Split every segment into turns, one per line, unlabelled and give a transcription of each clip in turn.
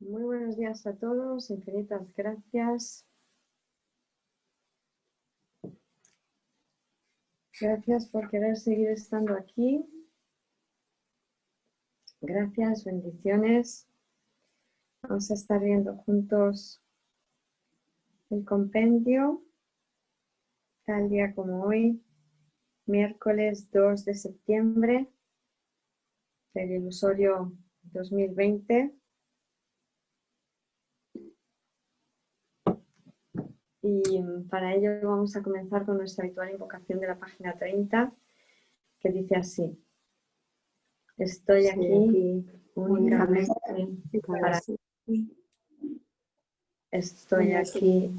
Muy buenos días a todos, infinitas gracias. Gracias por querer seguir estando aquí. Gracias, bendiciones. Vamos a estar viendo juntos el compendio, tal día como hoy, miércoles 2 de septiembre del ilusorio 2020. Y para ello vamos a comenzar con nuestra habitual invocación de la página 30, que dice así: estoy aquí únicamente para ti. Estoy aquí.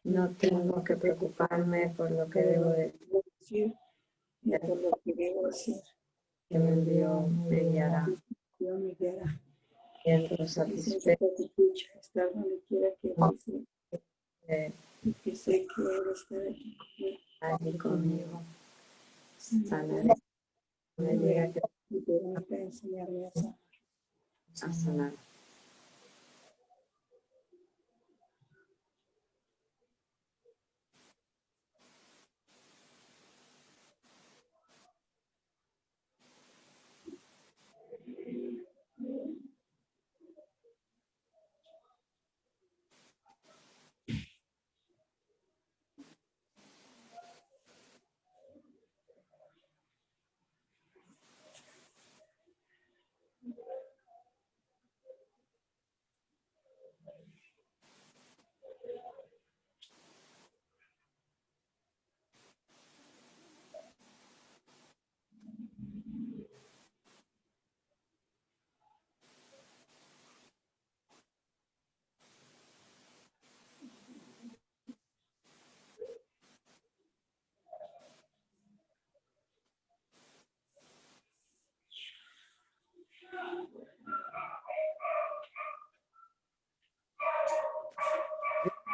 No tengo que preocuparme por lo que debo decir,
por lo que debo hacer.
que me envió me guiará. Siento satisfecho
Estar donde quiera que
de
que sé que Él está aquí
allí conmigo. Sanaré. Me diga que
y permita enseñarme
a sanar.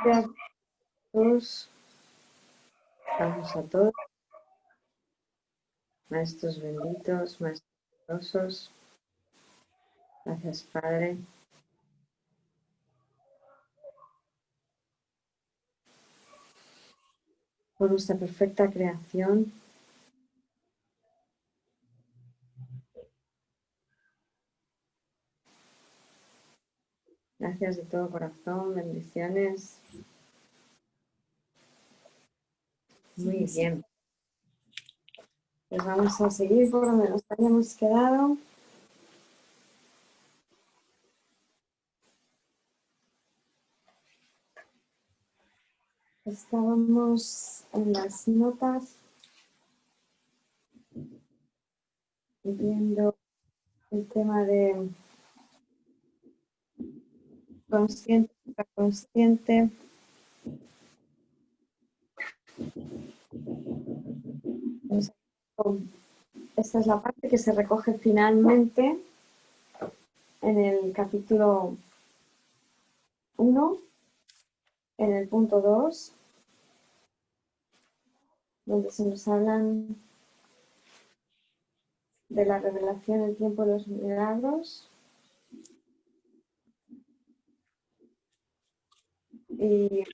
Gracias a todos. Vamos a todos. Maestros benditos, maestros poderosos. Gracias, Padre. Por nuestra perfecta creación. Gracias de todo corazón, bendiciones. Muy bien. Pues vamos a seguir por donde nos habíamos quedado. Estábamos en las notas viendo el tema de consciente, inconsciente. Esta es la parte que se recoge finalmente en el capítulo 1, en el punto 2, donde se nos hablan de la revelación, el tiempo de los milagros. Y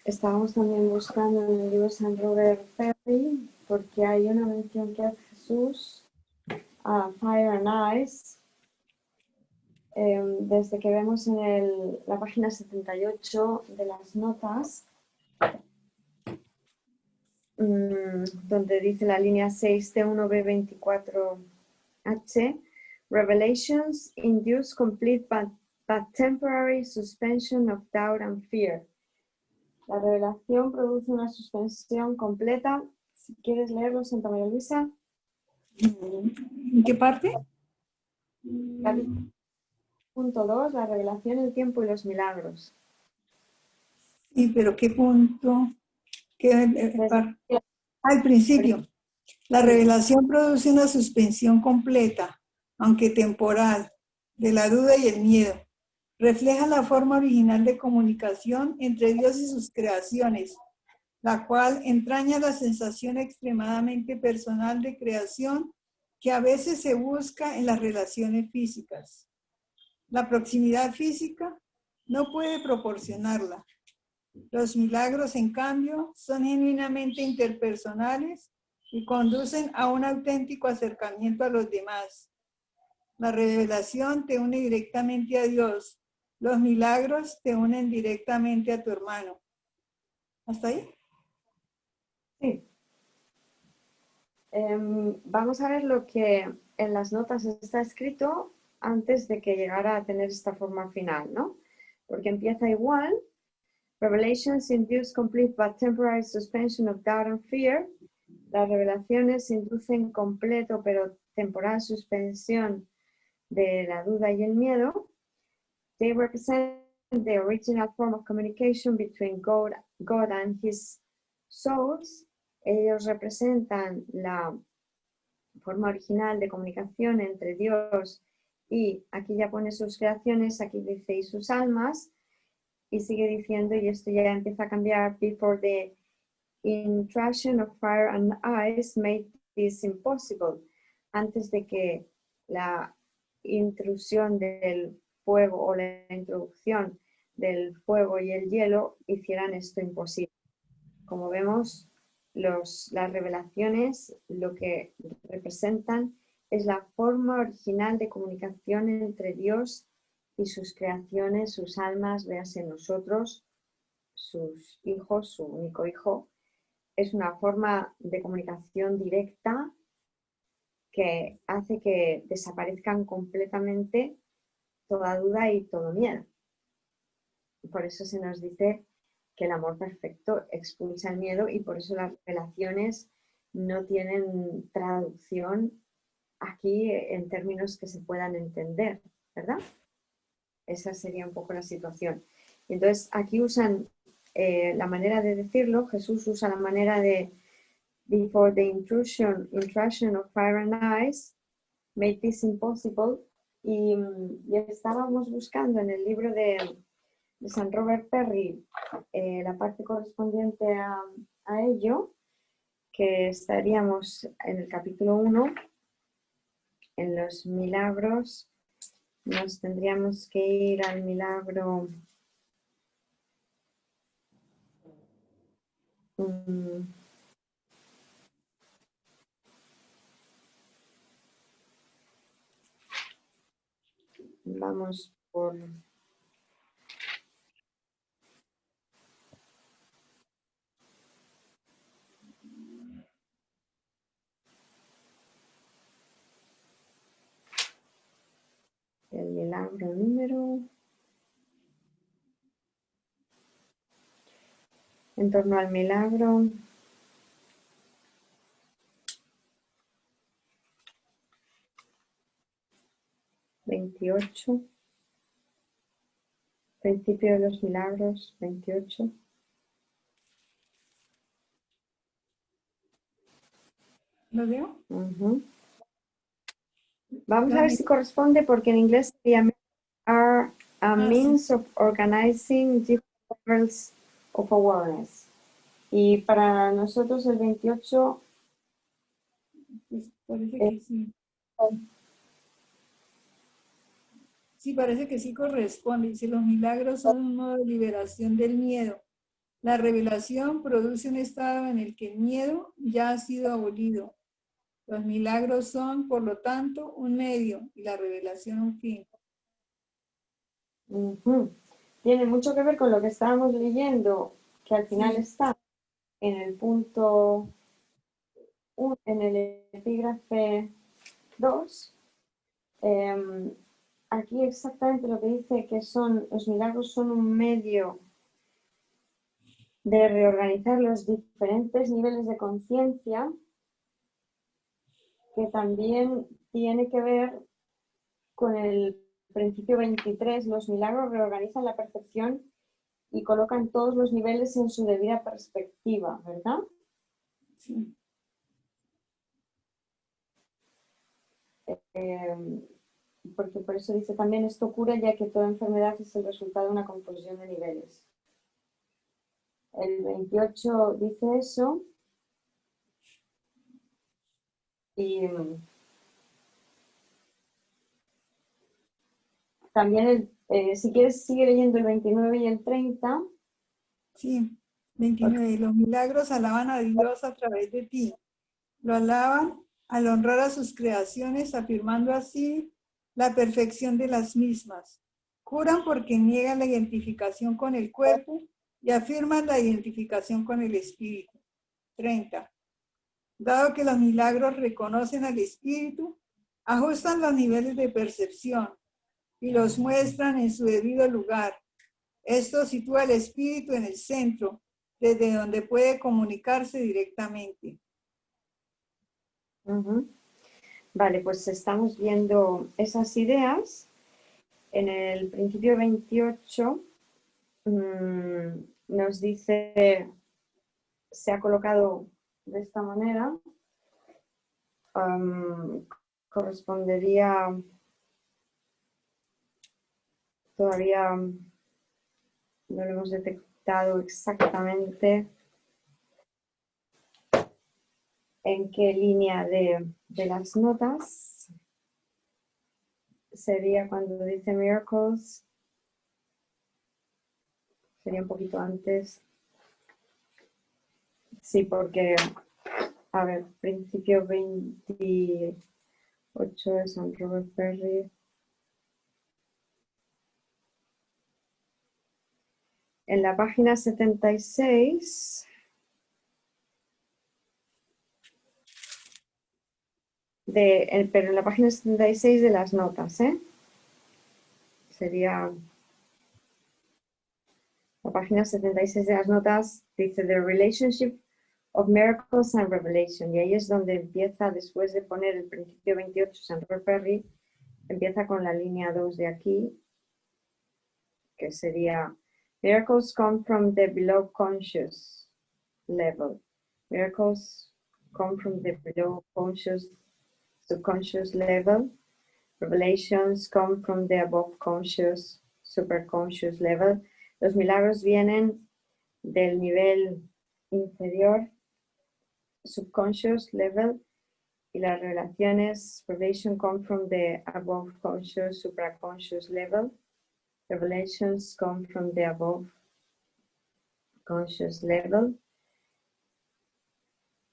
estábamos también buscando en el libro de San Robert Ferry, porque hay una mención que hace Jesús a Fire and Ice, desde que vemos en la página 78 de las notas, donde dice la línea 6 T1B24H, Revelations induce complete but temporary suspension of doubt and fear. La revelación produce una suspensión completa. Si quieres leerlo, Santa María Luisa.
¿En qué parte?
Punto 2, la revelación, el tiempo y los milagros.
Sí, pero ¿qué punto? Al principio. La revelación produce una suspensión completa, aunque temporal, de la duda y el miedo. Refleja la forma original de comunicación entre Dios y sus creaciones, la cual entraña la sensación extremadamente personal de creación que a veces se busca en las relaciones físicas. La proximidad física no puede proporcionarla. Los milagros, en cambio, son genuinamente interpersonales y conducen a un auténtico acercamiento a los demás. La revelación te une directamente a Dios. Los milagros te unen directamente a tu hermano. ¿Hasta ahí?
Sí. Vamos a ver lo que en las notas está escrito antes de que llegara a tener esta forma final, ¿no? Porque empieza igual. Revelations induce complete but temporary suspension of doubt and fear. Las revelaciones inducen completo pero temporal suspensión de la duda y el miedo. They represent the original form of communication between God and his souls. Ellos representan la forma original de comunicación entre Dios y, aquí ya pone sus creaciones, aquí dice y sus almas, y sigue diciendo, y esto ya empieza a cambiar, before the intrusion of fire and ice made this impossible, antes de que la intrusión del fuego o la introducción del fuego y el hielo hicieran esto imposible. Como vemos, las revelaciones lo que representan es la forma original de comunicación entre Dios y sus creaciones, sus almas, véase nosotros, sus hijos, su único hijo. Es una forma de comunicación directa que hace que desaparezcan completamente toda duda y todo miedo. Por eso se nos dice que el amor perfecto expulsa el miedo y por eso las relaciones no tienen traducción aquí en términos que se puedan entender, ¿verdad? Esa sería un poco la situación. Entonces, aquí usan la manera de decirlo, Jesús usa la manera de before the intrusion of fire and ice, made this impossible, y estábamos buscando en el libro de San Robert Perry la parte correspondiente a ello, que estaríamos en el capítulo 1, en los milagros. Nos tendríamos que ir al milagro vamos por el milagro número, en torno al milagro 28, principio de los milagros 28.
¿Lo veo?
Vamos a ver si corresponde, porque en inglés sería are a means
sí.
of organizing different levels of awareness. Y para nosotros el 28
Pues parece que sí. Sí, parece que sí corresponde. Dice, los milagros son un modo de liberación del miedo. La revelación produce un estado en el que el miedo ya ha sido abolido. Los milagros son, por lo tanto, un medio y la revelación un fin.
Tiene mucho que ver con lo que estábamos leyendo, que al final está en el punto 1, en el epígrafe 2. Aquí exactamente lo que dice que son los milagros son un medio de reorganizar los diferentes niveles de conciencia, que también tiene que ver con el principio 23. Los milagros reorganizan la percepción y colocan todos los niveles en su debida perspectiva, ¿verdad?
Sí.
Porque por eso dice también esto cura, ya que toda enfermedad es el resultado de una confusión de niveles. El 28 dice eso y También, si quieres, sigue leyendo el 29 y el 30.
Sí, 29. Los milagros alaban a Dios a través de ti. Lo alaban al honrar a sus creaciones, afirmando así la perfección de las mismas. Curan porque niegan la identificación con el cuerpo y afirman la identificación con el espíritu. 30. Dado que los milagros reconocen al espíritu, ajustan los niveles de percepción y los muestran en su debido lugar. Esto sitúa al espíritu en el centro, desde donde puede comunicarse directamente.
Vale, pues estamos viendo esas ideas. En el principio 28 nos dice, se ha colocado de esta manera, correspondería, todavía no lo hemos detectado exactamente en qué línea de las notas. Sería cuando dice miracles, sería un poquito antes. Sí, porque, a ver, principio 28 de San Robert Perry. En la página 76, pero en la página 76 de las notas, sería la página 76 de las notas, dice The Relationship of Miracles and Revelation, y ahí es donde empieza, después de poner el principio 28 San Robert Perry, empieza con la línea 2 de aquí, que sería Miracles come from the below conscious level. Miracles come from the below conscious, subconscious level. Revelations come from the above conscious, superconscious level. Los milagros vienen del nivel inferior, subconscious level, y las revelaciones, revelation come from the above conscious, supraconscious level. Revelations come from the above conscious level.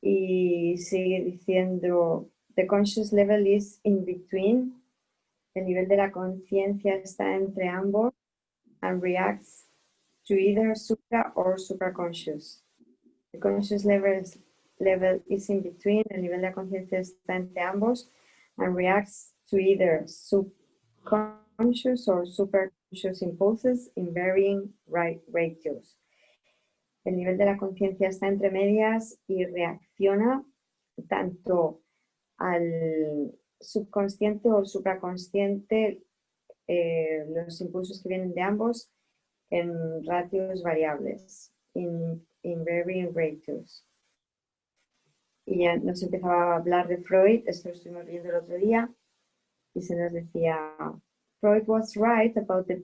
Y sigue diciendo, the conscious level is in between. El nivel de la conciencia está entre ambos and reacts to either supra or supraconscious. The conscious level is in between. El nivel de la conciencia está entre ambos and reacts to either subconscious or superconscious impulses in varying ratios. El nivel de la conciencia está entre medias y reacciona tanto al subconsciente o supraconsciente, los impulsos que vienen de ambos, en ratios variables, in varying ratios. Y ya nos empezaba a hablar de Freud, esto lo estuvimos viendo el otro día, y se nos decía, Freud was right about the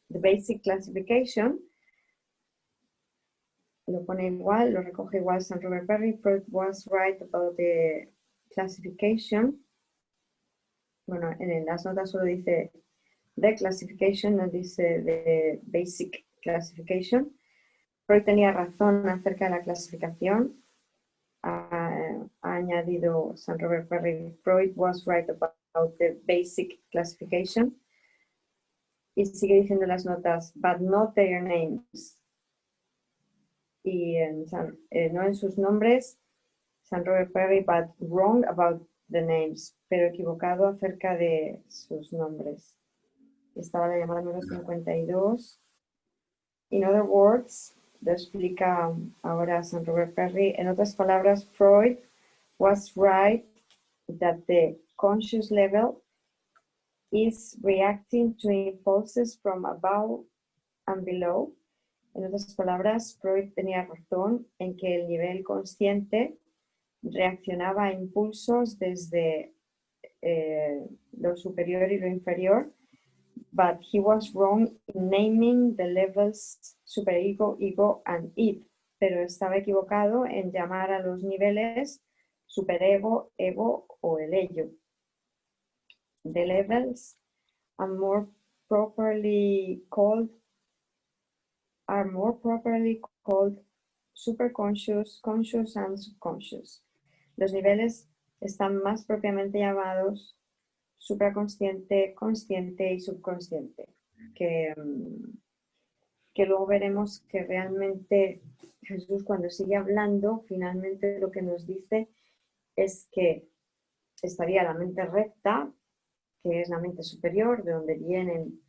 basic classification. Lo pone igual, lo recoge igual San Robert Perry. Freud was right about the classification. Bueno, en las notas solo dice the classification, no dice the basic classification. Freud tenía razón acerca de la clasificación. Ha añadido San Robert Perry, Freud was right about the basic classification. Y sigue diciendo las notas, but not their names. Y no en sus nombres, San Robert Perry, but wrong about the names, pero equivocado acerca de sus nombres. Estaba la llamada número 52. In other words, lo explica ahora San Robert Perry, en otras palabras, Freud was right that the conscious level is reacting to impulses from above and below. En otras palabras, Freud tenía razón en que el nivel consciente reaccionaba a impulsos desde lo superior y lo inferior, but he was wrong in naming the levels superego, ego, and id, pero estaba equivocado en llamar a los niveles superego, ego o el ello. The levels are more properly called superconscious, conscious and subconscious. Los niveles están más propiamente llamados supraconsciente, consciente y subconsciente, que luego veremos que realmente Jesús, cuando sigue hablando, finalmente lo que nos dice es que estaría la mente recta, que es la mente superior, de donde vienen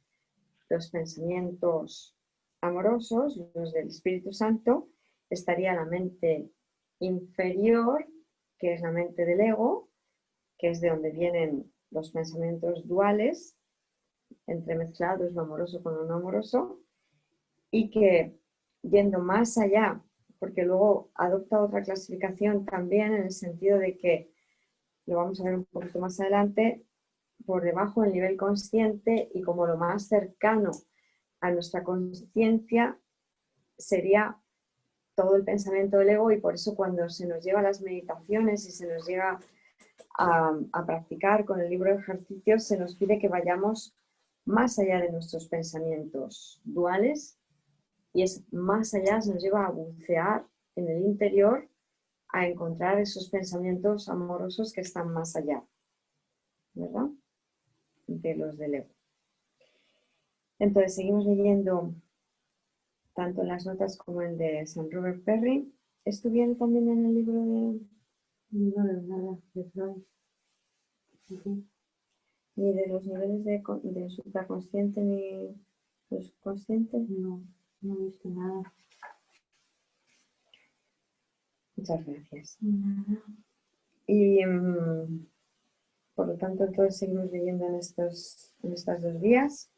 los pensamientos amorosos, los del Espíritu Santo, estaría la mente inferior, que es la mente del ego, que es de donde vienen los pensamientos duales, entremezclados, lo amoroso con lo no amoroso, y que yendo más allá, porque luego adopta otra clasificación también en el sentido de que, lo vamos a ver un poquito más adelante, por debajo del nivel consciente y como lo más cercano a nuestra conciencia sería todo el pensamiento del ego, y por eso cuando se nos lleva a las meditaciones y se nos llega a practicar con el libro de ejercicios, se nos pide que vayamos más allá de nuestros pensamientos duales, y es más allá, se nos lleva a bucear en el interior, a encontrar esos pensamientos amorosos que están más allá, ¿verdad?, de los del ego. Entonces seguimos leyendo tanto en las notas como el de San Robert Perry. ¿Esto viene también en el libro de...?
No, de nada, de Freud.
Ni de los niveles de supraconsciente ni de subconsciente?
No, no he visto nada.
Muchas gracias.
Nada.
Y por lo tanto, entonces seguimos leyendo en estas 2 vías.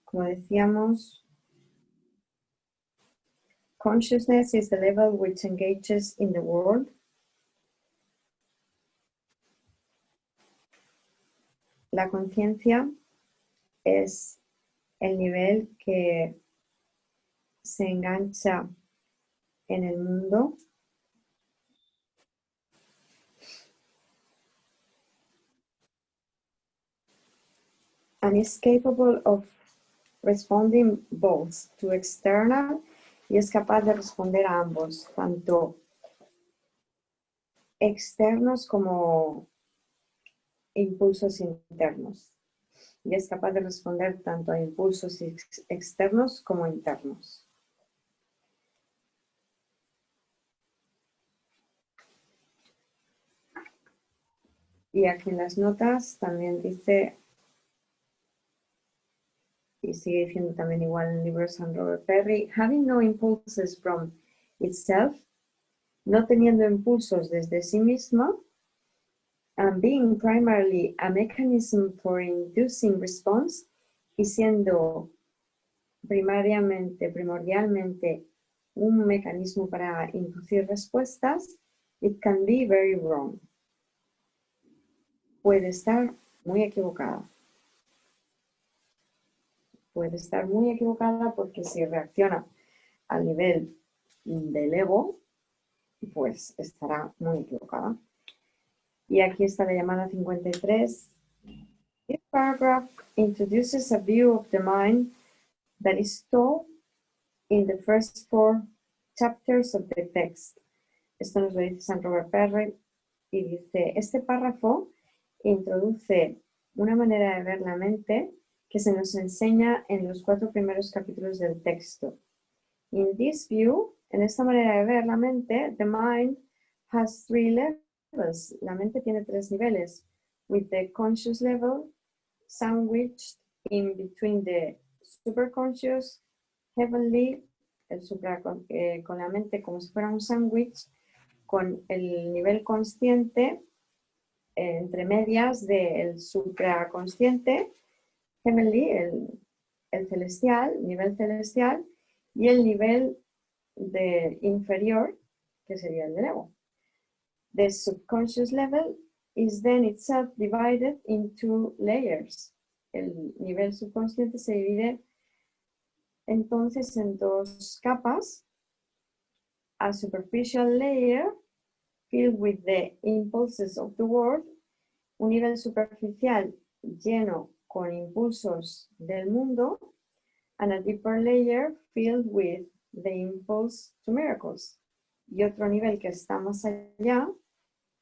Como decíamos, consciousness is the level which engages in the world. La conciencia es el nivel que se engancha en el mundo and is capable of responding both to external, y es capaz de responder a ambos, tanto externos como impulsos internos. Y es capaz de responder tanto a impulsos externos como internos. Y aquí en las notas también dice, y sigue diciendo también igual en el libro de San Robert Perry, having no impulses from itself, no teniendo impulsos desde sí mismo, and being primarily a mechanism for inducing response, y siendo primordialmente un mecanismo para inducir respuestas, it can be very wrong. Puede estar muy equivocada. Puede estar muy equivocada porque si reacciona al nivel del ego, pues estará muy equivocada. Y aquí está la llamada 53. This paragraph introduces a view of the mind that is taught in the first 4 chapters of the text. Esto nos lo dice San Robert Perry y dice, este párrafo introduce una manera de ver la mente que se nos enseña en los 4 primeros capítulos del texto. In this view, en esta manera de ver la mente, the mind has 3 levels. La mente tiene 3 niveles, with the conscious level sandwiched in between the superconscious, heavenly, con la mente como si fuera un sándwich, con el nivel consciente entre medias del supraconsciente, heavenly, el celestial, nivel celestial, y el nivel de inferior, que sería el del ego. The subconscious level is then itself divided into layers. El nivel subconsciente se divide entonces en 2 capas. A superficial layer filled with the impulses of the world, un nivel superficial lleno con impulsos del mundo, and a deeper layer filled with the impulse to miracles. Y otro nivel que está más allá,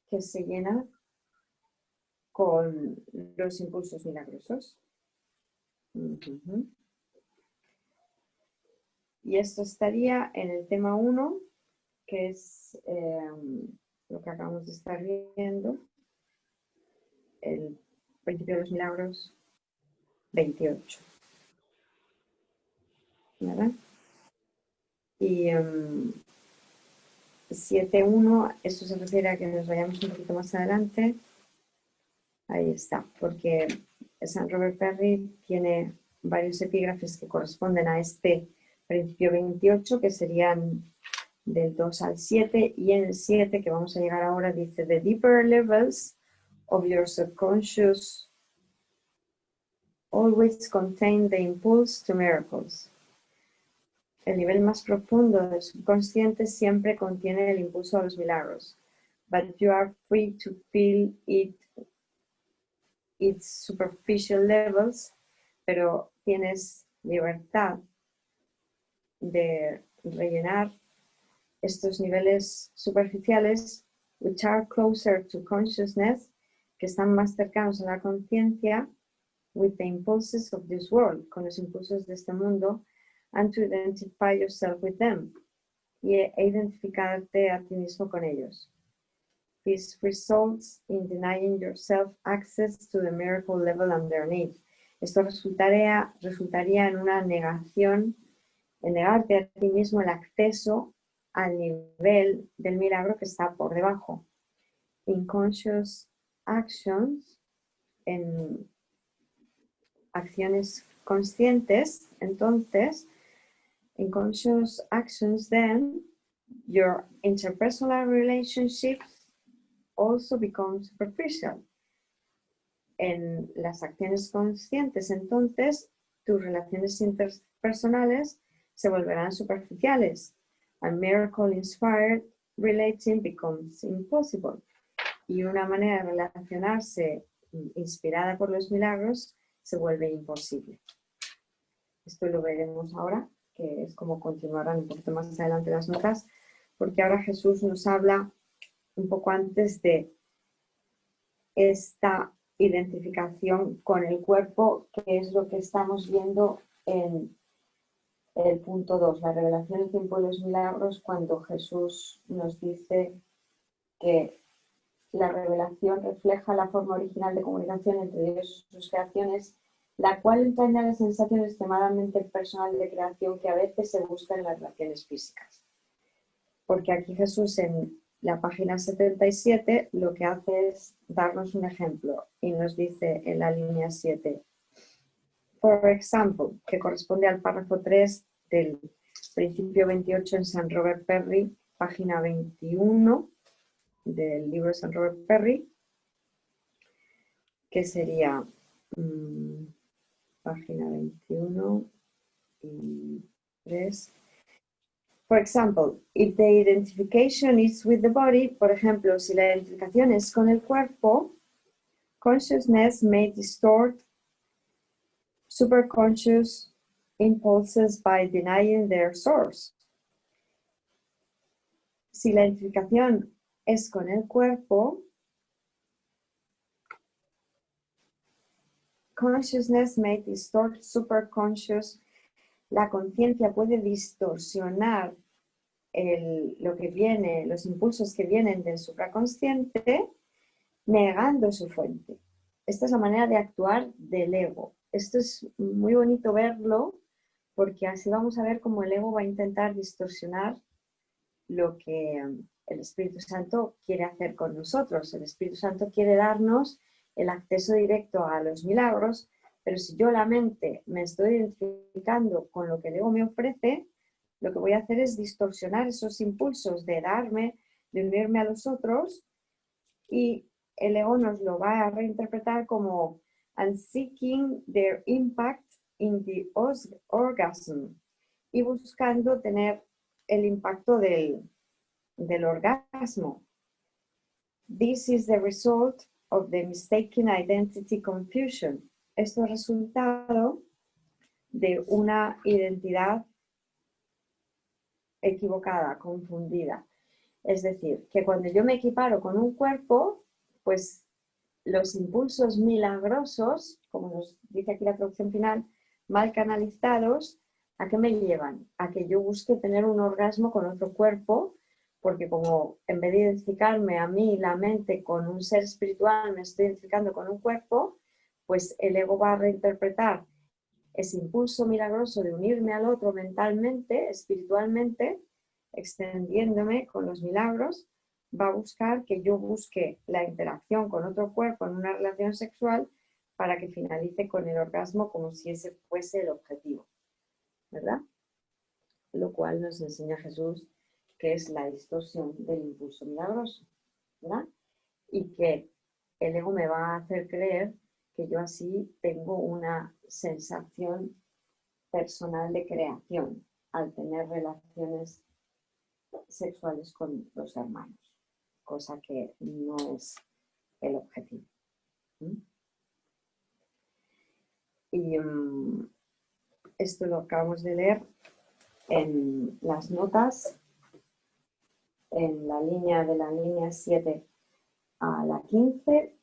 que se llena con los impulsos milagrosos. Uh-huh. Y esto estaría en el tema 1, que es lo que acabamos de estar viendo, el principio de los milagros 28. ¿Verdad? Y 7.1, esto se refiere a que nos vayamos un poquito más adelante. Ahí está, porque San Robert Perry tiene varios epígrafes que corresponden a este principio 28, que serían del 2 al 7, y en el 7, que vamos a llegar ahora, dice: The deeper levels of your subconscious always contain the impulse to miracles. El nivel más profundo del subconsciente siempre contiene el impulso a los milagros. But you are free to feel its superficial levels, pero tienes libertad de rellenar estos niveles superficiales, which are closer to consciousness, que están más cercanos a la conciencia, with the impulses of this world, con los impulsos de este mundo, and to identify yourself with them, y identificarte a ti mismo con ellos. This results in denying yourself access to the miracle level underneath. Esto resultaría en una negación, en negarte a ti mismo el acceso al nivel del milagro que está por debajo. In conscious actions, en acciones conscientes, entonces, in conscious actions, then, your interpersonal relationships also become superficial. En las acciones conscientes, entonces, tus relaciones interpersonales se volverán superficiales. A miracle-inspired relating becomes impossible. Y una manera de relacionarse inspirada por los milagros se vuelve imposible. Esto lo veremos ahora, que es como continuarán un poquito más adelante las notas, porque ahora Jesús nos habla un poco antes de esta identificación con el cuerpo, que es lo que estamos viendo en el punto 2, la revelación del tiempo de los milagros, cuando Jesús nos dice que la revelación refleja la forma original de comunicación entre Dios y sus creaciones, la cual entraña la sensación extremadamente personal de creación que a veces se busca en las relaciones físicas. Porque aquí Jesús en la página 77 lo que hace es darnos un ejemplo y nos dice en la línea 7, for example, que corresponde al párrafo 3 del principio 28 en San Robert Perry, página 21 del libro de San Robert Perry, que sería página 21 y 3. For example, if the identification is with the body, por ejemplo, si la identificación es con el cuerpo, consciousness may distort superconscious impulses by denying their source. Si la identificación es con el cuerpo, consciousness may distort superconscious. La conciencia puede distorsionar lo que viene, los impulsos que vienen del supraconsciente, negando su fuente. Esta es la manera de actuar del ego. Esto es muy bonito verlo, porque así vamos a ver cómo el ego va a intentar distorsionar lo que el Espíritu Santo quiere hacer con nosotros. El Espíritu Santo quiere darnos el acceso directo a los milagros, pero si yo la mente me estoy identificando con lo que el ego me ofrece, lo que voy a hacer es distorsionar esos impulsos de darme, de unirme a los otros, y el ego nos lo va a reinterpretar como and seeking their impact in the orgasm, y buscando tener el impacto del orgasmo. This is the result of the mistaken identity confusion. esto es resultado de una identidad equivocada, confundida. Es decir, que cuando yo me equiparo con un cuerpo, pues los impulsos milagrosos, como nos dice aquí la traducción final, mal canalizados, ¿a qué me llevan? A que yo busque tener un orgasmo con otro cuerpo, porque como en vez de identificarme a mí, la mente, con un ser espiritual, me estoy identificando con un cuerpo, pues el ego va a reinterpretar ese impulso milagroso de unirme al otro mentalmente, espiritualmente, extendiéndome con los milagros, va a buscar que yo busque la interacción con otro cuerpo en una relación sexual para que finalice con el orgasmo como si ese fuese el objetivo, ¿verdad? Lo cual nos enseña Jesús que es la distorsión del impulso milagroso, ¿verdad? Y que el ego me va a hacer creer que yo así tengo una sensación personal de creación al tener relaciones sexuales con los hermanos, cosa que no es el objetivo. Y esto lo acabamos de leer en las notas, en la línea de la línea 7 a la 15,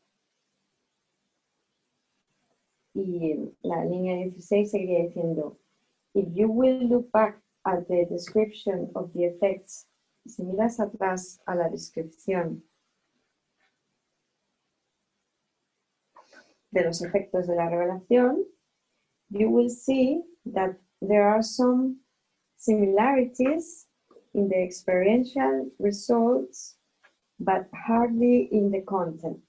y la línea 16 seguiría diciendo: If you will look back at the description of the effects, si miras atrás a la descripción de los efectos de la revelación, you will see that there are some similarities in the experiential results, but hardly in the content.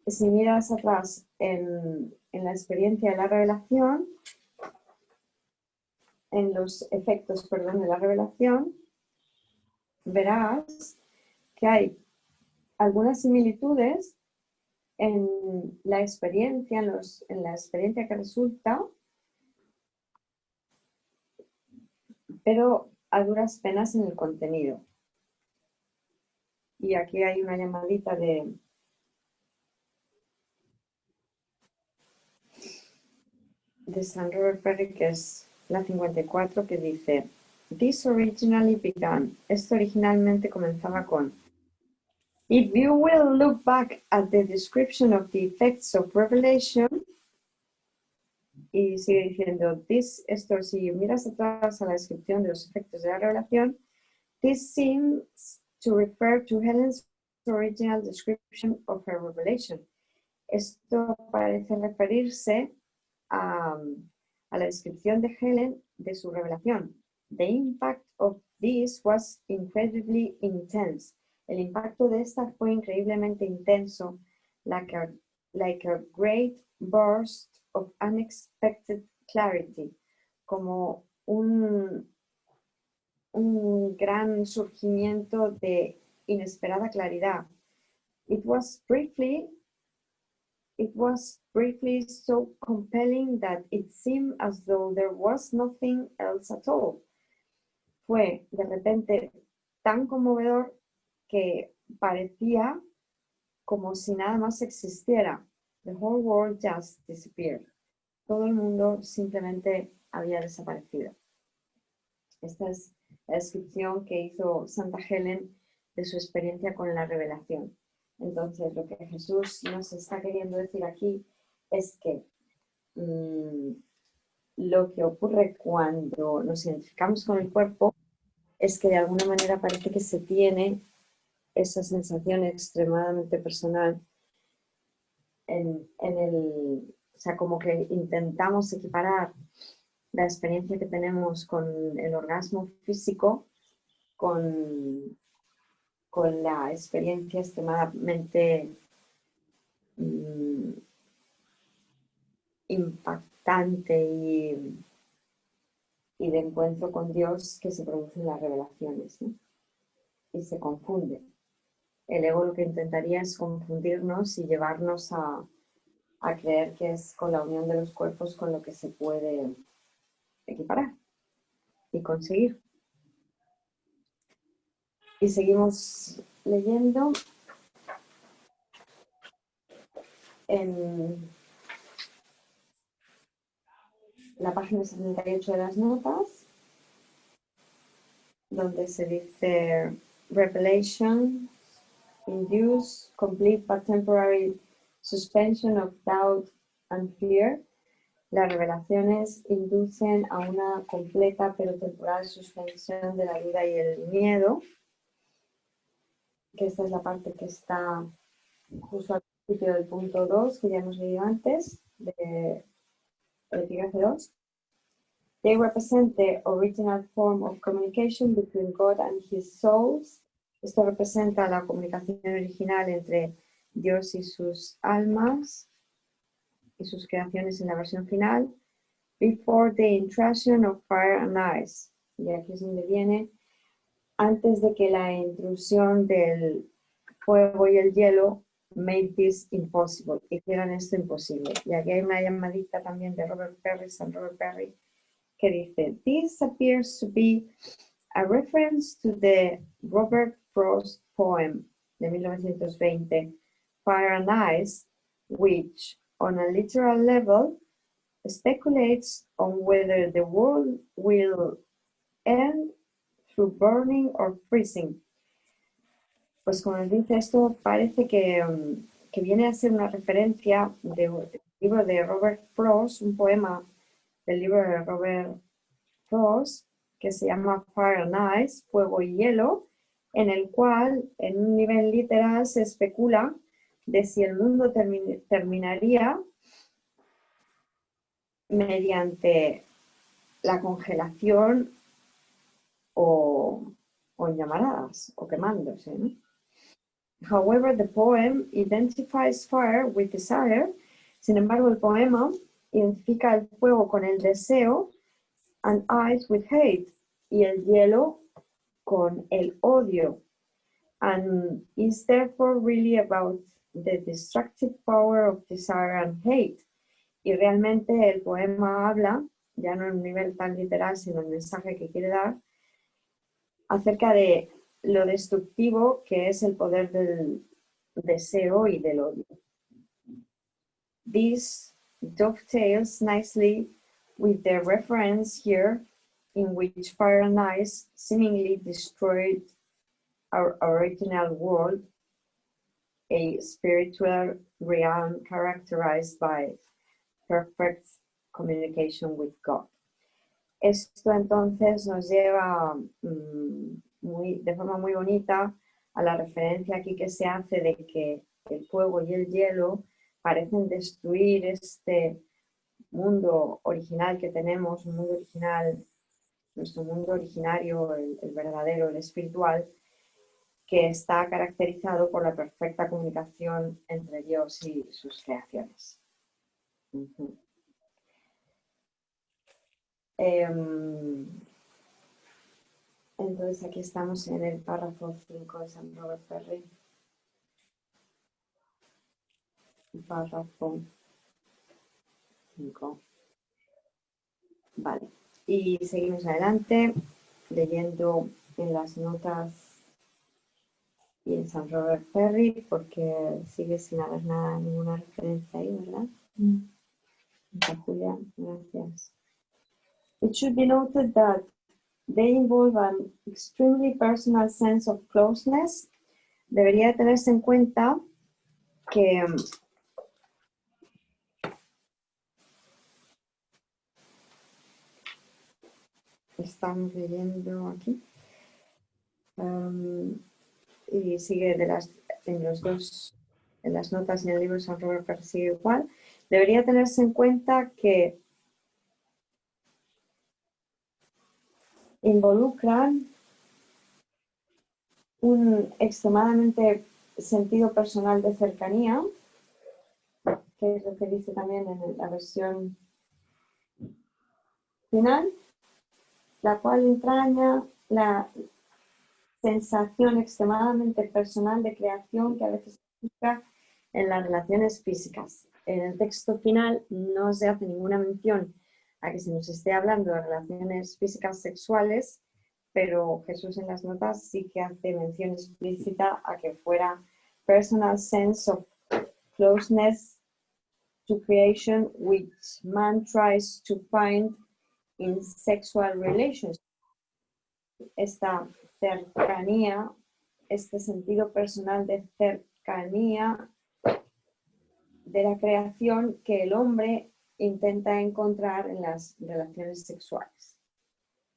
Si miras atrás en la experiencia de la revelación, en los efectos, perdón, de la revelación, verás que hay algunas similitudes en la experiencia, en la experiencia que resulta, pero a duras penas en el contenido. Y aquí hay una llamadita de San Robert Perry, que es la 54, que dice: This originally began. Esto originalmente comenzaba con: If you will look back at the description of the effects of revelation, y sigue diciendo, esto, si miras atrás a la descripción de los efectos de la revelación, this seems to refer to Helen's original description of her revelation. Esto parece referirse a la descripción de Helen de su revelación. The impact of this was incredibly intense. El impacto de esta fue increíblemente intenso, like a great burst of unexpected clarity, como un gran surgimiento de inesperada claridad. It was briefly so compelling that it seemed as though there was nothing else at all. Fue de repente tan conmovedor que parecía como si nada más existiera. The whole world just disappeared. Todo el mundo simplemente había desaparecido. Esta es la descripción que hizo Santa Helen de su experiencia con la revelación. Entonces, lo que Jesús nos está queriendo decir aquí es que lo que ocurre cuando nos identificamos con el cuerpo es que de alguna manera parece que se tiene esa sensación extremadamente personal o sea, como que intentamos equiparar la experiencia que tenemos con el orgasmo físico con la experiencia extremadamente impactante y de encuentro con Dios que se produce en las revelaciones, ¿no? Y se confunde. El ego lo que intentaría es confundirnos y llevarnos a creer que es con la unión de los cuerpos con lo que se puede equiparar y conseguir. Y seguimos leyendo. en la página 78 de las notas, donde se dice revelation induce complete but temporary suspension of doubt and fear. Las revelaciones inducen a una completa pero temporal suspensión de la duda y el miedo, que esta es la parte que está justo al principio del punto 2, que ya hemos leído antes, de epígrafe 2. They represent the original form of communication between God and his souls. Esto representa la comunicación original entre Dios y sus almas y sus creaciones en la versión final. Before the intrusion of fire and ice. Y aquí es donde viene, antes de que la intrusión del fuego y el hielo made this impossible, hicieran esto imposible. Y aquí hay una llamadita también de Robert Perry, San Robert Perry, que dice, this appears to be a reference to the Robert Frost poem de 1920, Fire and Ice, which, on a literal level, speculates on whether the world will end through burning or freezing. Pues como nos dice esto, parece que viene a ser una referencia del libro de Robert Frost, un poema del libro de Robert Frost, que se llama Fire and Ice, Fuego y Hielo, en el cual, en un nivel literal, se especula de si el mundo terminaría mediante la congelación o en llamaradas, o quemándose, ¿no? However, the poem identifies fire with desire. Sin embargo, el poema identifica el fuego con el deseo, and ice with hate, y el hielo con el odio, and is therefore really about the destructive power of desire and hate. Y realmente el poema habla, ya no en un nivel tan literal, sino el mensaje que quiere dar, acerca de lo destructivo que es el poder del deseo y del odio. This dovetails nicely with the reference here in which fire and ice seemingly destroyed our original world, a spiritual realm characterized by perfect communication with God. Esto entonces nos lleva de forma muy bonita a la referencia aquí que se hace de que el fuego y el hielo parecen destruir este mundo original que tenemos, un mundo original, nuestro mundo originario, el verdadero, el espiritual, que está caracterizado por la perfecta comunicación entre Dios y sus creaciones. Entonces aquí estamos en el párrafo 5 de San Robert Perry. Párrafo 5. Vale. Y seguimos adelante leyendo en las notas y en San Robert Perry, porque sigue sin haber ninguna referencia ahí, ¿verdad? Julia, gracias. It should be noted that they involve an extremely personal sense of closeness. Debería tenerse en cuenta que estamos leyendo aquí y sigue en las notas y en el libro de San Robert Perry sigue igual. Debería tenerse en cuenta que involucran un extremadamente sentido personal de cercanía, que es lo que dice también en la versión final, la cual entraña la sensación extremadamente personal de creación que a veces se busca en las relaciones físicas. En el texto final no se hace ninguna mención a que se nos esté hablando de relaciones físicas sexuales, pero Jesús en las notas sí que hace mención explícita a que fuera personal sense of closeness to creation which man tries to find in sexual relations. Esta cercanía, este sentido personal de cercanía de la creación que el hombre intenta encontrar en las relaciones sexuales.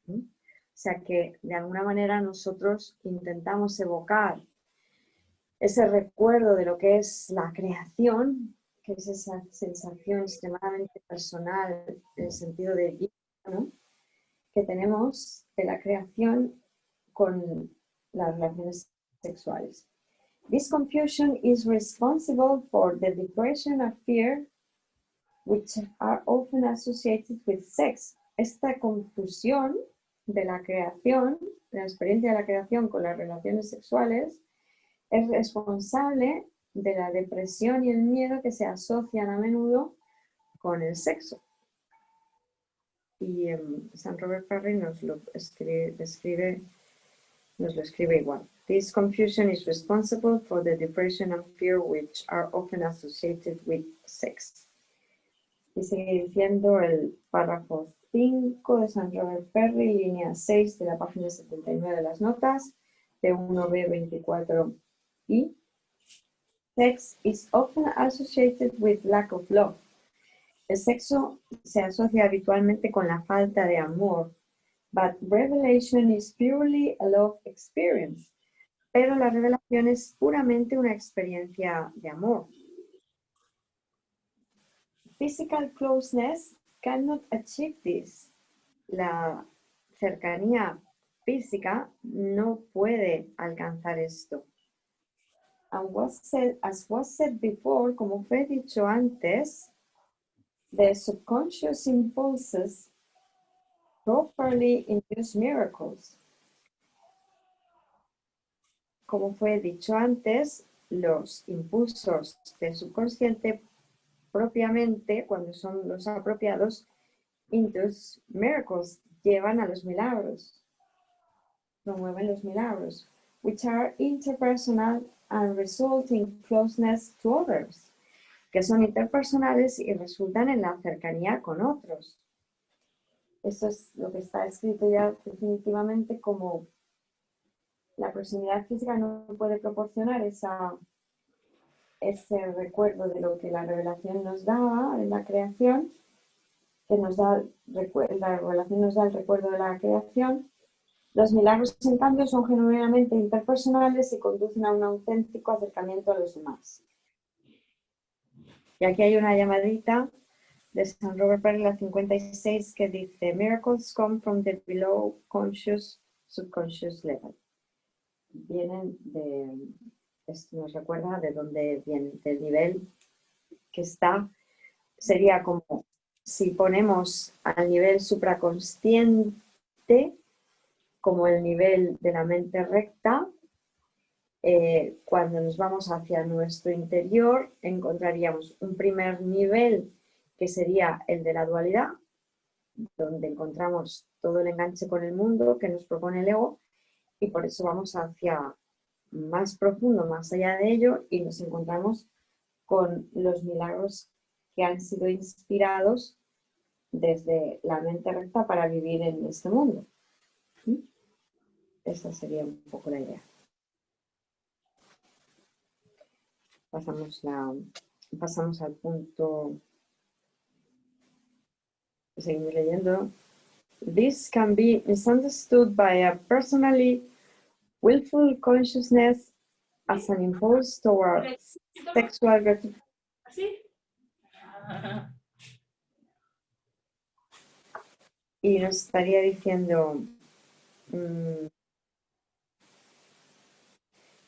¿Mm? O sea que de alguna manera nosotros intentamos evocar ese recuerdo de lo que es la creación, que es esa sensación extremadamente personal en el sentido de vida, ¿no?, que tenemos de la creación con las relaciones sexuales. This confusion is responsible for the depression and fear which are often associated with sex. Esta confusión de la creación, de la experiencia de la creación con las relaciones sexuales, es responsable de la depresión y el miedo que se asocian a menudo con el sexo. Y San Robert Parry nos lo escribe igual. This confusion is responsible for the depression and fear which are often associated with sex. Y sigue diciendo el párrafo 5 de San Robert Parry, línea 6 de la página 79 de las notas, de 1B24i. Sex is often associated with lack of love. El sexo se asocia habitualmente con la falta de amor, but revelation is purely a love experience. Pero la revelación es puramente una experiencia de amor. Physical closeness cannot achieve this. La cercanía física no puede alcanzar esto. And as was said before, como fue dicho antes, the subconscious impulses properly induce miracles. Como fue dicho antes, los impulsos del subconsciente propiamente, cuando son los apropiados, induce miracles, llevan a los milagros, promueven los milagros, which are interpersonal and result in closeness to others, que son interpersonales y resultan en la cercanía con otros. Eso es lo que está escrito ya definitivamente como la proximidad física no puede proporcionar ese recuerdo de lo que la revelación nos daba en la creación, que nos da la revelación nos da el recuerdo de la creación. Los milagros, en cambio, son genuinamente interpersonales y conducen a un auténtico acercamiento a los demás. Y aquí hay una llamadita de San Robert Parry, la 56, que dice: Miracles come from the below conscious, subconscious level. Vienen de, esto nos recuerda de dónde viene, del nivel que está. Sería como si ponemos al nivel supraconsciente como el nivel de la mente recta. Cuando nos vamos hacia nuestro interior encontraríamos un primer nivel que sería el de la dualidad, donde encontramos todo el enganche con el mundo que nos propone el ego, y por eso vamos hacia más profundo, más allá de ello, y nos encontramos con los milagros que han sido inspirados desde la mente recta para vivir en este mundo. Esa sería un poco la idea. Pasamos al punto. Seguimos leyendo. This can be misunderstood by a personally willful consciousness as an impulse toward sexual gratification. Y nos estaría diciendo,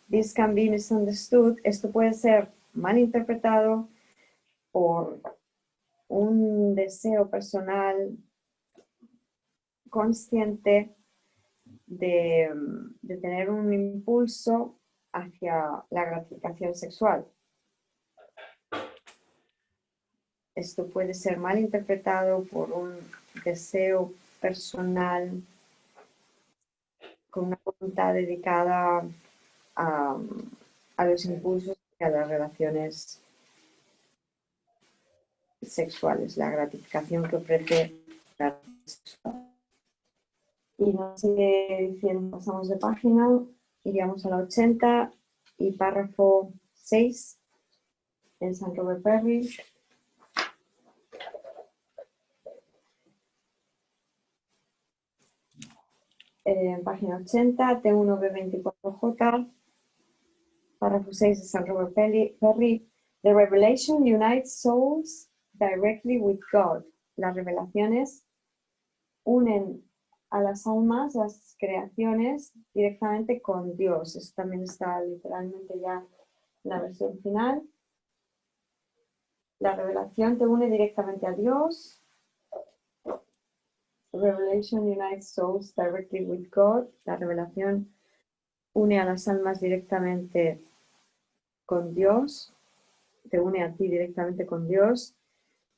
this can be misunderstood, esto puede ser malinterpretado por un deseo personal consciente de tener un impulso hacia la gratificación sexual. Esto puede ser malinterpretado por un deseo personal con una voluntad dedicada a los impulsos y a las relaciones sexuales, la gratificación que ofrece la sexual. Y nos sigue diciendo, pasamos de página, iríamos a la 80 y párrafo 6 en St. Robert Perry. Página 80, T1B24J, párrafo 6 de St. Robert Perry. The revelation unites souls directly with God. Las revelaciones unen a las almas, las creaciones, directamente con Dios. Eso también está literalmente ya en la versión final. La revelación te une directamente a Dios. Revelation unites souls directly with God. La revelación une a las almas directamente con Dios. Te une a ti directamente con Dios.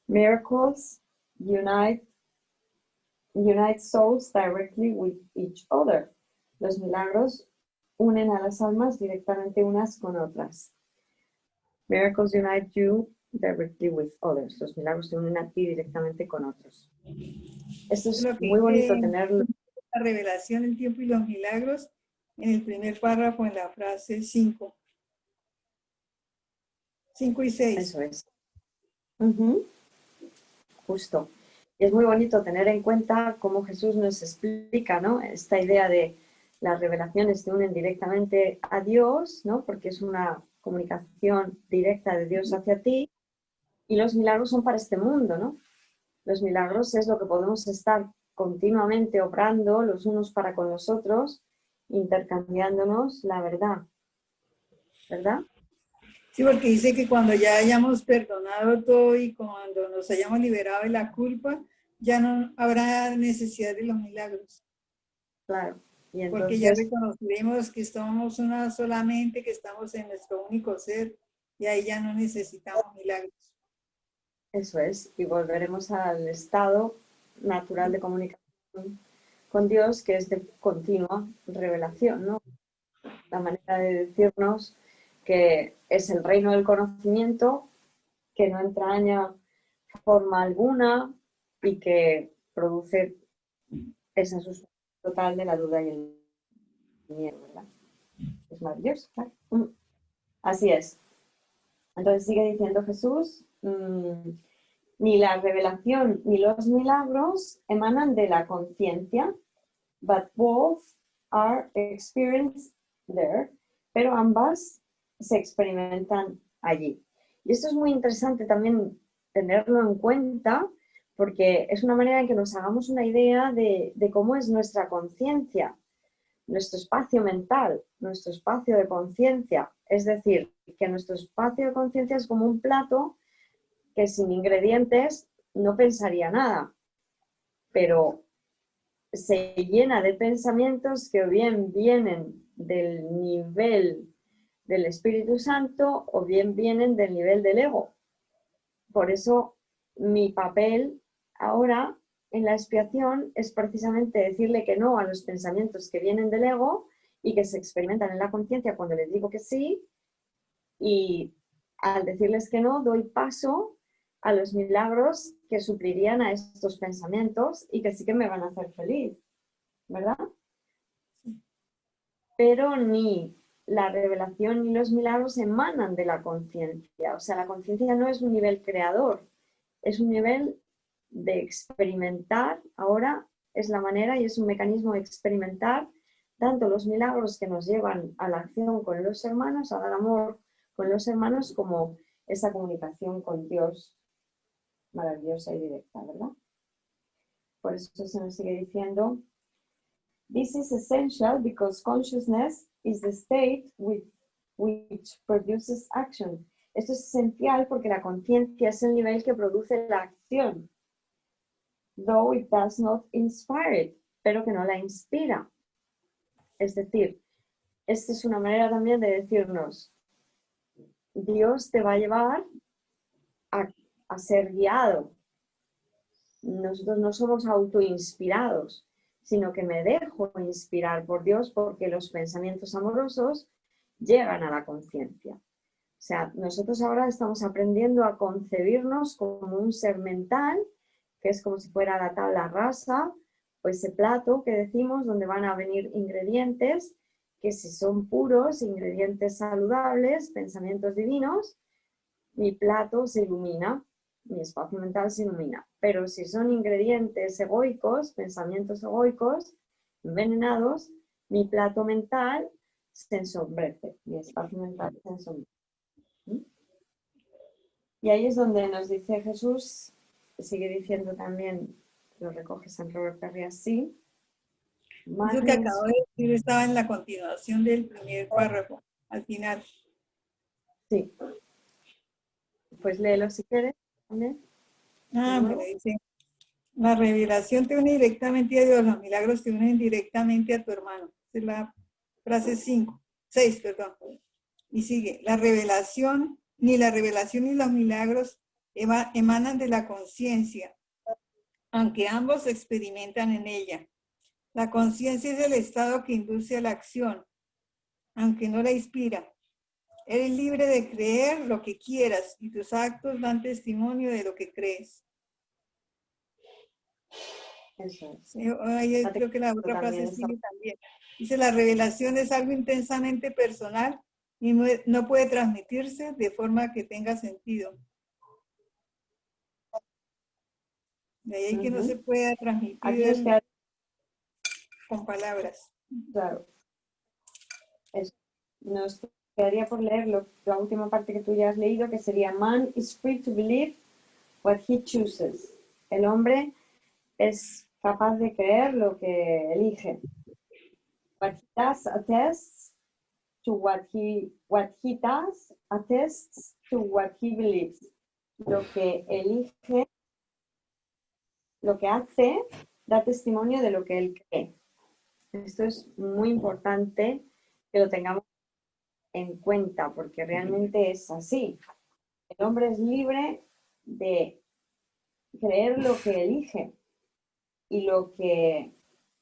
Miracles unite souls directly with each other. Los milagros unen a las almas directamente unas con otras. Miracles unite you directly with others. Los milagros te unen a ti directamente con otros. Esto es
Lo que
muy bonito
dice
tenerlo.
la revelación, el tiempo y los milagros en el primer párrafo en la frase 5. 5 y 6.
Eso es. Justo. Y es muy bonito tener en cuenta cómo Jesús nos explica, ¿no? Esta idea de las revelaciones te unen directamente a Dios, ¿no? Porque es una comunicación directa de Dios hacia ti, y los milagros son para este mundo, ¿no? Los milagros es lo que podemos estar continuamente obrando los unos para con los otros, intercambiándonos la verdad, ¿verdad?
Sí, porque dice que cuando ya hayamos perdonado todo y cuando nos hayamos liberado de la culpa, ya no habrá necesidad de los milagros.
Claro. Y
Porque ya
entonces,
reconoceremos que somos una solamente, que estamos en nuestro único ser, y ahí ya no necesitamos milagros.
eso es, y volveremos al estado natural de comunicación con Dios, que es de continua revelación, ¿no? La manera de decirnos que es el reino del conocimiento, que no entraña forma alguna y que produce esa suspensión total de la duda y el miedo, ¿verdad? Es maravilloso, claro. Así es. Entonces sigue diciendo Jesús, ni la revelación ni los milagros emanan de la conciencia, but both are experienced there, pero ambas se experimentan allí. Y esto es muy interesante también tenerlo en cuenta, porque es una manera en que nos hagamos una idea de cómo es nuestra conciencia, nuestro espacio mental, nuestro espacio de conciencia. Es decir, que nuestro espacio de conciencia es como un plato que sin ingredientes no pensaría nada, pero se llena de pensamientos que o bien vienen del nivel del Espíritu Santo o bien vienen del nivel del ego. Por eso mi papel ahora en la expiación es precisamente decirle que no a los pensamientos que vienen del ego y que se experimentan en la conciencia cuando les digo que sí, y al decirles que no doy paso a los milagros que suplirían a estos pensamientos y que sí que me van a hacer feliz, ¿verdad? Pero ni la revelación ni los milagros emanan de la conciencia. O sea, la conciencia no es un nivel creador, es un nivel de experimentar. Ahora es la manera y es un mecanismo de experimentar tanto los milagros que nos llevan a la acción con los hermanos, a dar amor con los hermanos, como esa comunicación con Dios maravillosa y directa, ¿verdad? Por eso se nos sigue diciendo, this is essential because consciousness is the state which produces action. Esto es esencial porque la conciencia es el nivel que produce la acción, though it does not inspire it, pero que no la inspira. Es decir, esta es una manera también de decirnos, Dios te va a llevar a ser guiado. Nosotros no somos autoinspirados, sino que me dejo inspirar por Dios porque los pensamientos amorosos llegan a la conciencia. sea, nosotros ahora estamos aprendiendo a concebirnos como un ser mental, que es como si fuera la tabla rasa, o ese plato que decimos donde van a venir ingredientes, que si son puros, ingredientes saludables, pensamientos divinos, mi plato se ilumina, mi espacio mental se ilumina. Pero si son ingredientes egoicos, pensamientos egoicos, envenenados, mi plato mental se ensombrece, mi espacio mental se ensombrece. Y ahí es donde nos dice Jesús, sigue diciendo también, lo recoge San Robert Perry así.
Eso que acabo de decir estaba en la continuación del primer párrafo, al final.
Sí. Pues léelo si quieres también.
Bueno, dice, la revelación te une directamente a Dios, los milagros te unen directamente a tu hermano. Esa es la frase 6, perdón. Y sigue, la revelación ni los milagros emanan de la conciencia, aunque ambos se experimentan en ella. La conciencia es el estado que induce a la acción, aunque no la inspira. Eres libre de creer lo que quieras y tus actos dan testimonio de lo que crees.
Eso es.
Yo creo que la otra frase sigue también. Dice, la revelación es algo intensamente personal y no puede transmitirse de forma que tenga sentido. De ahí que no se pueda transmitir con palabras.
Claro. Nos quedaría por leer la última parte que tú ya has leído, que sería Man is free to believe what he chooses. El hombre es capaz de creer lo que elige. What he does attests to what he does attests to what he believes. Lo que elige, lo que hace, da testimonio de lo que él cree. Esto es muy importante que lo tengamos en cuenta, porque realmente es así. El hombre es libre de creer lo que elige y lo que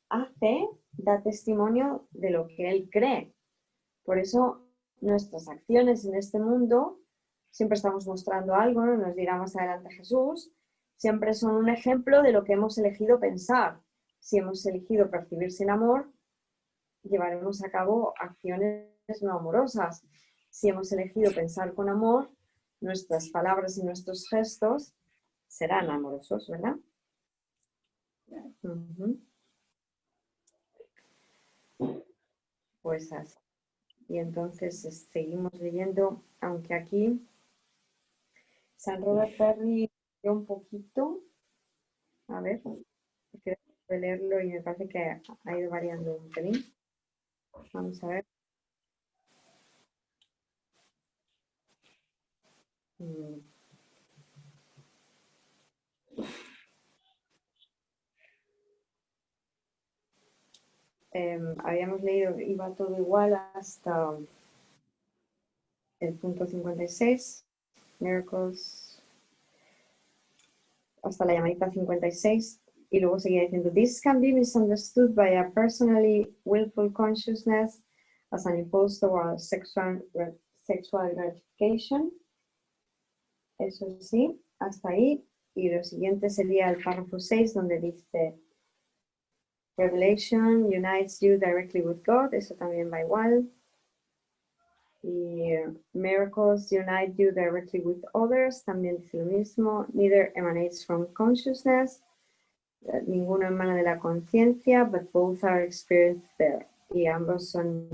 hace da testimonio de lo que él cree. Por eso nuestras acciones en este mundo siempre estamos mostrando algo, ¿no? Nos dirá más adelante Jesús, siempre son un ejemplo de lo que hemos elegido pensar. Si hemos elegido percibir sin amor, llevaremos a cabo acciones no amorosas. Si hemos elegido pensar con amor, nuestras palabras y nuestros gestos serán amorosos, ¿verdad? Pues así. Y entonces seguimos leyendo, aunque aquí San Robert Perry un poquito, a ver, quiero leerlo y me parece que ha ido variando un pelín. Vamos a ver. Habíamos leído, iba todo igual hasta el punto 56, Miracles, hasta la llamadita 56, y luego seguía diciendo, this can be misunderstood by a personally willful consciousness as an impulse towards sexual gratification. Eso sí, hasta ahí. Y lo siguiente sería el párrafo 6, donde dice, Revelation unites you directly with God. Eso también va igual. Y miracles unite you directly with others. También dice lo mismo. Neither emanates from consciousness. Ninguno emana de la conciencia, but both are experienced there. Y ambos son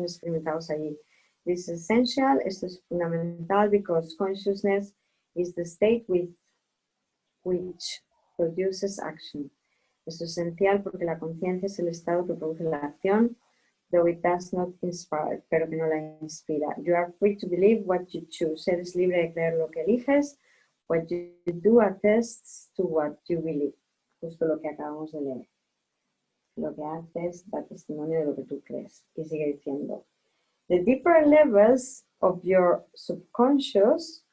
experimentados allí. This is essential. Esto es fundamental because consciousness is the state with which produces action. Esto es esencial porque la conciencia es el estado que produce la acción, though it does not inspire, pero que no la inspira. You are free to believe what you choose. Eres libre de creer lo que eliges. What you do attests to what you believe. Justo lo que acabamos de leer. Lo que haces da testimonio de lo que tú crees. Y sigue diciendo, the deeper levels of your subconscious,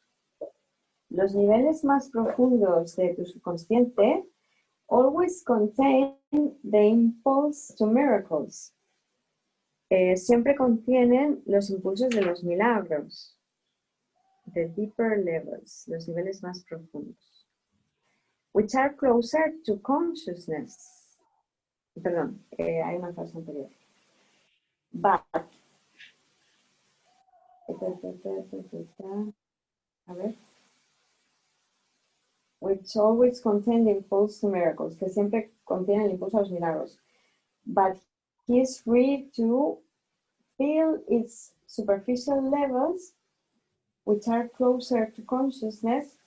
los niveles más profundos de tu subconsciente, always contain the impulse to miracles. Siempre contienen los impulsos de los milagros. the deeper levels, los niveles más profundos, which are closer to consciousness. Perdón, hay una frase anterior. But, a ver, which always contain the impulse to miracles, que siempre contiene el impulso a los milagros. But he is free to feel its superficial levels, which are closer to consciousness,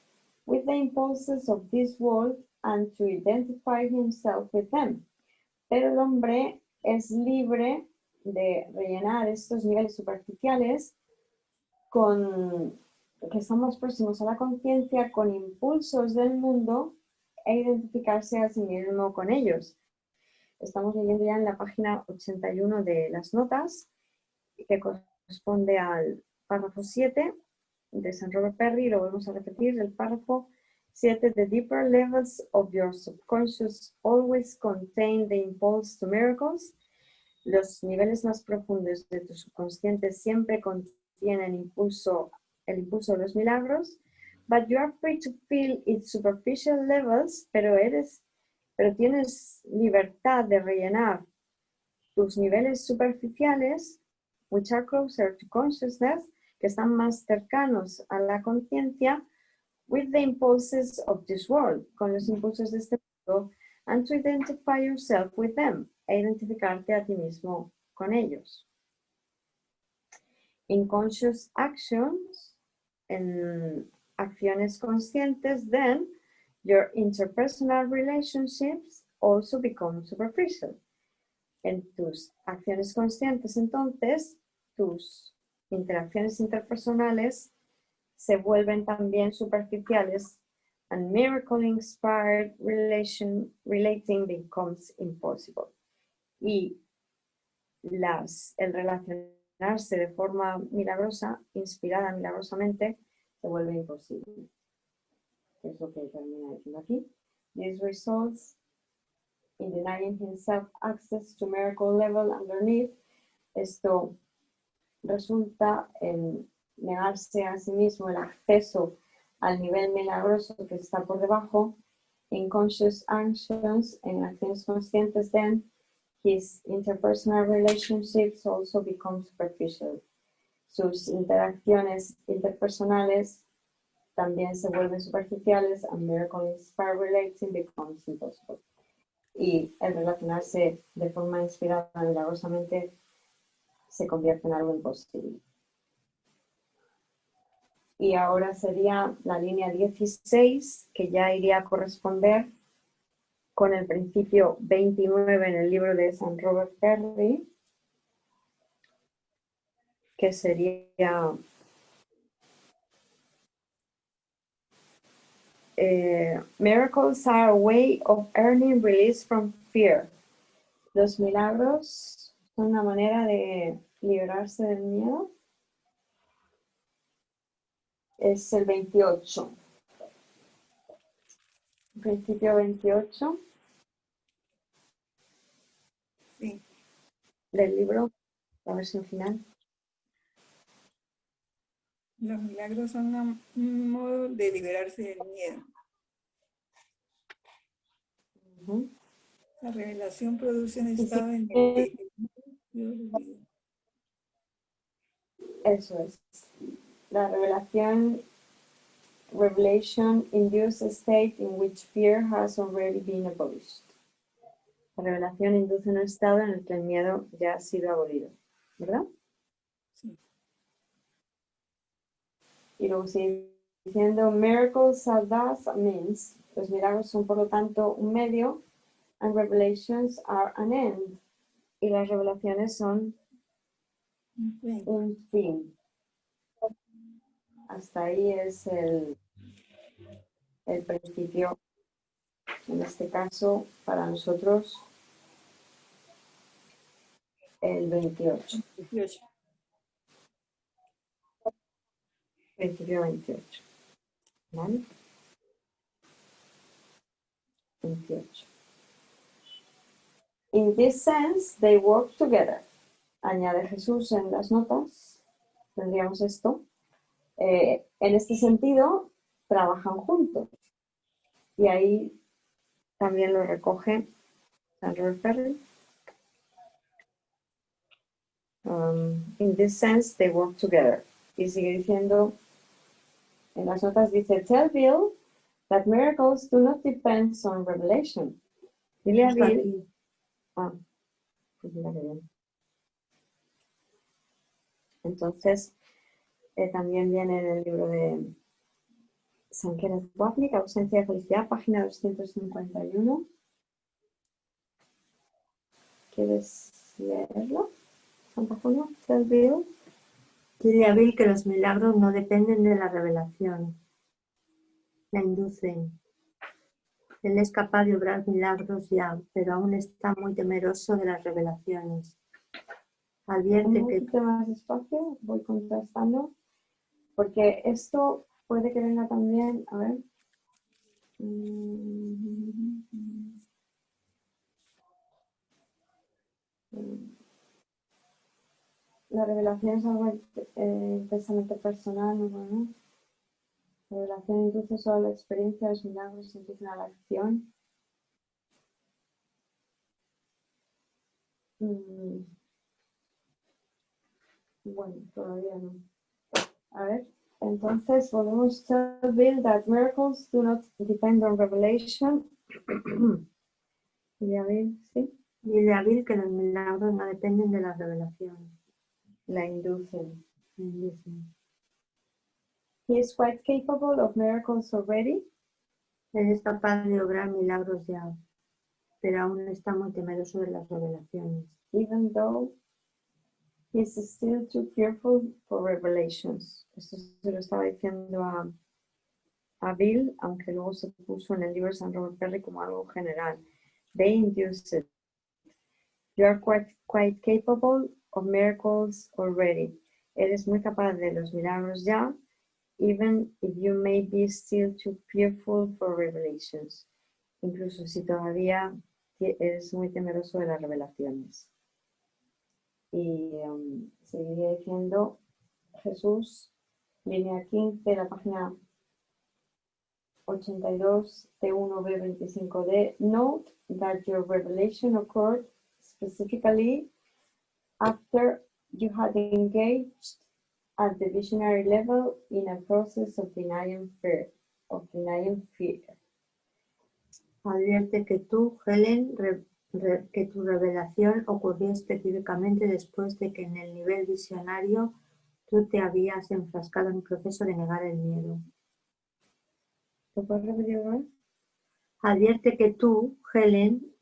with the impulses of this world and to identify himself with them. Pero el hombre es libre de rellenar estos niveles superficiales que son más próximos a la conciencia, con impulsos del mundo e identificarse a sí mismo con ellos. Estamos leyendo ya en la página 81 de las notas, que corresponde al párrafo 7 de St. Robert Perry. Lo vamos a repetir, el párrafo 7. The deeper levels of your subconscious always contain the impulse to miracles. Los niveles más profundos de tu subconsciente siempre contienen el impulso de los milagros. But you are free to feel its superficial levels, pero tienes libertad de rellenar tus niveles superficiales, which are closer to consciousness, que están más cercanos a la conciencia, with the impulses of this world, con los impulsos de este mundo, and to identify yourself with them, e identificarte a ti mismo con ellos. In conscious actions, en acciones conscientes, then your interpersonal relationships also become superficial. En tus acciones conscientes, entonces, tus interacciones interpersonales se vuelven también superficiales, and miracle-inspired relating becomes impossible. Y el relacionarse de forma milagrosa, inspirada milagrosamente, se vuelve imposible. Es lo que termina diciendo aquí. This results in denying himself access to miracle level underneath. Esto resulta en negarse a sí mismo el acceso al nivel milagroso que está por debajo. In conscious actions, en acciones conscientes, then his interpersonal relationships also become superficial. Sus interacciones interpersonales también se vuelven superficiales, and miracle-inspired relating becomes impossible. Y el relacionarse de forma inspirada milagrosamente se convierte en algo imposible. Y ahora sería la línea 16, que ya iría a corresponder con el principio 29 en el libro de St. Robert Perry, que sería miracles are a way of earning release from fear. Los milagros son una manera de liberarse del miedo. Es el 28. Principio 28.
Sí.
Del libro, la versión final.
Los milagros son un modo de liberarse del miedo. La revelación produce un estado en el que...
Eso es. La revelation induces a state in which fear has already been abolished. La revelación induce un estado en el que el miedo ya ha sido abolido, ¿verdad?
Sí.
Y luego sigue diciendo, miracles are thus a means. Los milagros son por lo tanto un medio, and revelations are an end. Y las revelaciones son un fin. Hasta ahí es el principio, en este caso, para nosotros, el 28.
18.
Principio 28. ¿Vale? 28. In this sense, they work together. Añade Jesús en las notas. Tendríamos esto. En este sentido, trabajan juntos. Y ahí también lo recoge St. Robert Perry. In this sense, they work together. Y sigue diciendo, en las notas dice, tell Bill that miracles do not depend on revelation. Dile a
Está
Bill,
aquí.
pues mira qué bien. Entonces, también viene en el libro de San Kenneth Wapnick, Ausencia de Felicidad, página 251. ¿Quieres leerlo, Santa Julia? Tell Bill.
Dile a Bill que los milagros no dependen de la revelación. La inducen. Él es capaz de obrar milagros ya, pero aún está muy temeroso de las revelaciones. Advierte
Un
que
poquito más despacio, voy contrastando, porque esto puede que venga también, a ver. La revelación es algo intensamente personal, ¿no? La revelación induce solo a la experiencia, los milagros inducen a la acción. Bueno, todavía no. A ver, entonces volvemos a Bill that miracles do not depend on revelation. Y a ver, sí,
dile a Bill que los milagros no dependen de la revelación.
la inducen.
La inducen.
He is quite capable of miracles already,
Él es capaz de obrar milagros ya, pero aún está muy temeroso de las revelaciones.
even though he is still too fearful for revelations. Esto se lo estaba diciendo a Bill, aunque luego se puso en el libro de St. Robert Perry como algo general. They induce it. You are quite capable of miracles already. Eres muy capaz de los milagros ya, even if you may be still too fearful for revelations. Incluso si todavía eres muy temeroso de las revelaciones. Y seguiría diciendo, Jesús, línea 15, la página 82, T1B25D, note that your revelation occurred specifically after you had engaged at the visionary level in a process of denying fear.
Advierte que tú, Helen, que tu revelación ocurrió específicamente después de que en el nivel visionario tú te habías enfrascado en un proceso de negar el miedo.
¿Lo puedes repetir otra vez?
Advierte que tú, Helen,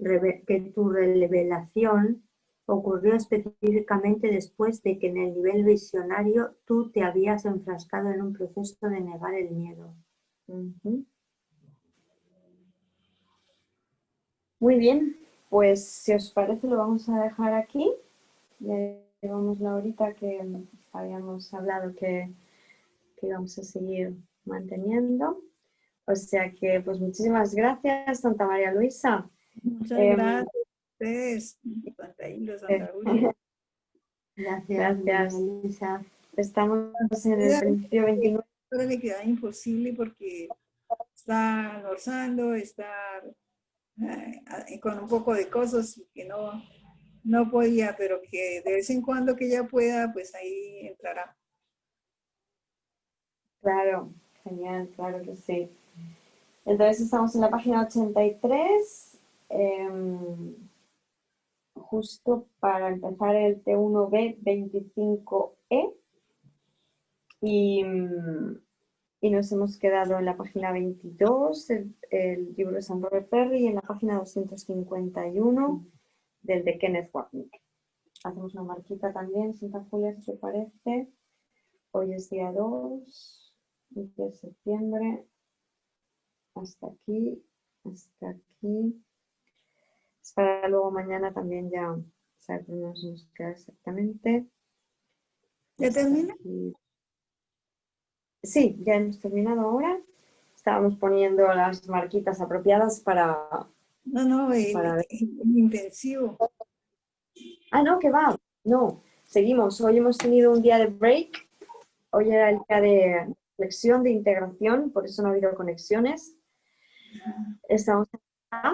que tu revelación ocurrió específicamente después de que en el nivel visionario tú te habías enfrascado en un proceso de negar el miedo.
Muy bien, pues si os parece lo vamos a dejar aquí. Ya llevamos la horita que habíamos hablado que íbamos a seguir manteniendo. O sea que, pues muchísimas gracias, Santa María Luisa.
Muchas gracias a ustedes, Santa Hilda, Santa Julia.
Gracias.
Luisa.
Estamos en el principio 29.
Ahora le queda imposible porque está almorzando, está con un poco de cosas que no podía, pero que de vez en cuando que ella pueda, pues ahí entrará.
Claro, genial, claro que sí. Entonces estamos en la página 83, justo para empezar el T1B25E y nos hemos quedado en la página 22, el libro de St. Robert Perry, y en la página 251 del de Kenneth Wapnick. Hacemos una marquita también, Santa Julia, si te parece. Hoy es día 2 de septiembre. Hasta aquí, hasta aquí. Es para luego mañana también ya saber dónde nos vamos a quedar exactamente.
¿Ya termina?
Aquí. Sí, ya hemos terminado ahora. Estábamos poniendo las marquitas apropiadas para...
No,
para ver.
intensivo.
Ah, no, que va. No, seguimos. Hoy hemos tenido un día de break Hoy era el día de flexión, de integración, por eso no ha habido conexiones. Estamos a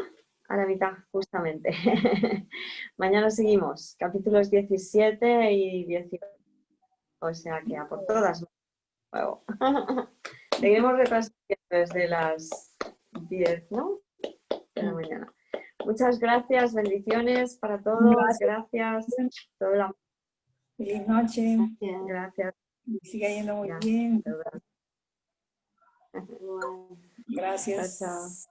la mitad, justamente. Mañana seguimos, capítulos 17 y 18. O sea que a por todas. Luego. Seguiremos retransmitiendo desde las 10, ¿no? De la mañana. Muchas gracias, bendiciones para todos. Gracias. Todo el amor.
Feliz noche.
Gracias.
Que siga yendo muy
Ya,
bien.
de verdad.
Gracias.
Chao, chao.